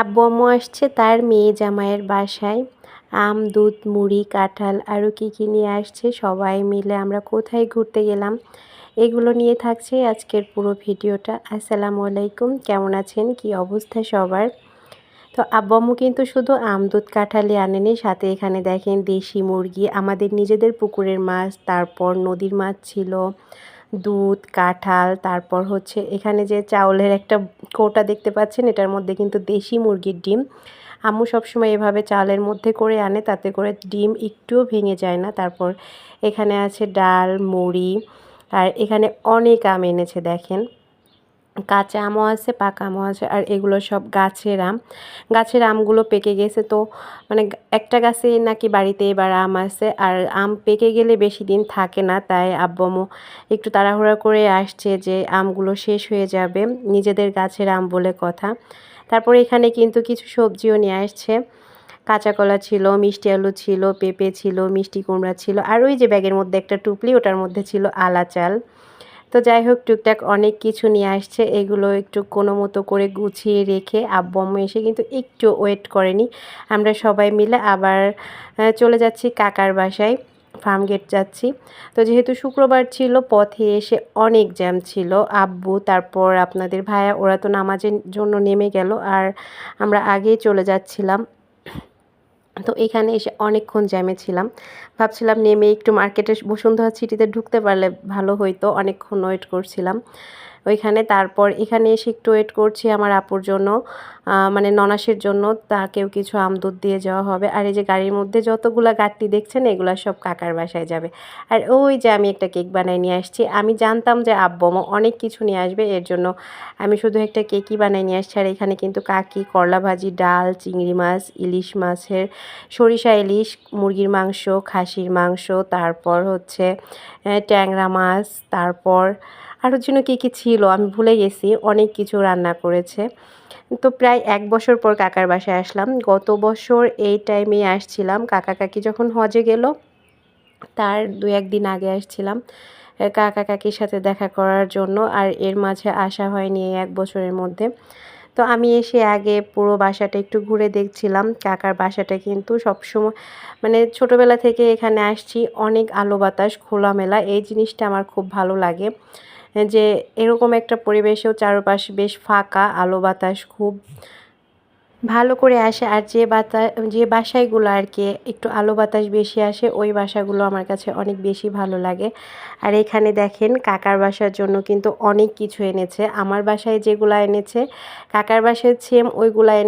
আব্বু আম্মু আসছে তার মেয়ে জামাইয়ের বাসায়। আম, দুধ, মুড়ি, কাঁঠাল আরও কী নিয়ে আসছে, সবাই মিলে আমরা কোথায় ঘুরতে গেলাম এগুলো নিয়ে থাকছে আজকের পুরো ভিডিওটা। আসসালামু আলাইকুম, কেমন আছেন, কি অবস্থা সবার? তো আব্বু আম্মু কিন্তু শুধু আম, দুধ, কাঁঠালই আনেনি, সাথে এখানে দেখেন দেশি মুরগি, আমাদের নিজেদের পুকুরের মাছ, তারপর নদীর মাছ ছিল, দুধ, কাঁঠাল, তারপর হচ্ছে এখানে যে চাউলের একটা কৌটা দেখতে পাচ্ছেন, এটার মধ্যে কিন্তু দেশি মুরগির ডিম। আম্মু সবসময় এভাবে চালের মধ্যে করে আনে, তাতে করে ডিম একটুও ভেঙে যায় না। তারপর এখানে আছে ডাল, মুড়ি, আর এখানে অনেক আম এনেছে দেখেন, কাঁচা আমও আছে, পাকা আমও আছে, আর এগুলো সব গাছের আম। গাছের আমগুলো পেকে গেছে, তো মানে একটা গাছে নাকি বাড়িতে এবার আম আছে, আর আম পেকে গেলে বেশি দিন থাকে না, তাই আব্বু আম্মু একটু তাড়াহুড়া করে আসছে যে আমগুলো শেষ হয়ে যাবে, নিজেদের গাছের আম বলে কথা। তারপর এখানে কিন্তু কিছু সবজিও নিয়ে আসছে, কাঁচা কলা ছিল, মিষ্টি আলু ছিল, পেঁপে ছিল, মিষ্টি কুমড়া ছিল, আর ওই যে ব্যাগের মধ্যে একটা টুপলি, ওটার মধ্যে ছিল আলা চাল। তো যাই হোক, টুকটাক অনেক কিছু নিয়ে আসছে, এগুলো একটু কোনো মতো করে গুছিয়ে রেখে আব্বু আম্মু এসে কিন্তু একটু ওয়েট করেনি, আমরা সবাই মিলে আবার চলে যাচ্ছি কাকার বাসায়, ফার্ম গেট যাচ্ছি। তো যেহেতু শুক্রবার ছিল, পথে এসে অনেক জ্যাম ছিল। আব্বু, তারপর আপনাদের ভাইয়া, ওরা তো নামাজের জন্য নেমে গেল, আর আমরা আগেই চলে যাচ্ছিলাম। তো এখানে এসে অনেকক্ষণ জ্যামে ছিলাম, ভাবছিলাম নেমে একটু মার্কেটে বসুন্ধরা সিটিতে ঢুকতে পারলে ভালো হইতো, অনেকক্ষণ ওয়েট করছিলাম ওইখানে। তারপর এখানে এসে একটু ওয়েট করছি আমার আপুর জন্য, মানে ননাসের জন্য, তাকেও কিছু আম দুধ দিয়ে যাওয়া হবে। আর এই যে গাড়ির মধ্যে যতগুলা গাড়ি দেখছেন, এগুলো সব কাকার বাসায় যাবে। আর ওই যে আমি একটা কেক বানাই নিয়ে আসছি, আমি জানতাম যে আব্বু আম্মু অনেক কিছু নিয়ে আসবে, এর জন্য আমি শুধু একটা কেকই বানাই নিয়ে আসছি। আর এখানে কিন্তু কাকি করলা ভাজি, ডাল, চিংড়ি মাছ, ইলিশ মাছের, সরিষা ইলিশ, মুরগির মাংস, খাসির মাংস, তারপর হচ্ছে ট্যাংরা মাছ, তারপর আরও যেন কী ছিল আমি ভুলে গেছি, অনেক কিছু রান্না করেছে। তো প্রায় 1 বছর পর কাকার বাসায় আসলাম, গত বছর এই টাইমেই আসছিলাম, কাকা কাকি যখন হজে গেল তার 2-1 দিন আগে আসছিলাম কাকা কাকির সাথে দেখা করার জন্য, আর এর মাঝে আসা হয়নি এই 1 বছরের মধ্যে। তো আমি এসে আগে পুরো বাসাটা একটু ঘুরে দেখছিলাম, কাকার বাসাটা কিন্তু সবসময় মানে ছোটোবেলা থেকে এখানে আসছি, অনেক আলো বাতাস খোলামেলা, এই জিনিসটা আমার খুব ভালো লাগে, যে এরকম একটা পরিবেশেও চারপাশ বেশ ফাঁকা, আলো বাতাস খুব ভালো করে আসে। আর যে বাসায়গুলো আর কি একটু আলো বাতাস বেশি আসে, ওই বাসাগুলো আমার কাছে অনেক বেশি ভালো লাগে। আর এখানে দেখেন কাকার বাসার জন্য কিন্তু অনেক কিছু এনেছে, আমার বাসায় যেগুলো এনেছে কাকার বাসায় সেম ওইগুলা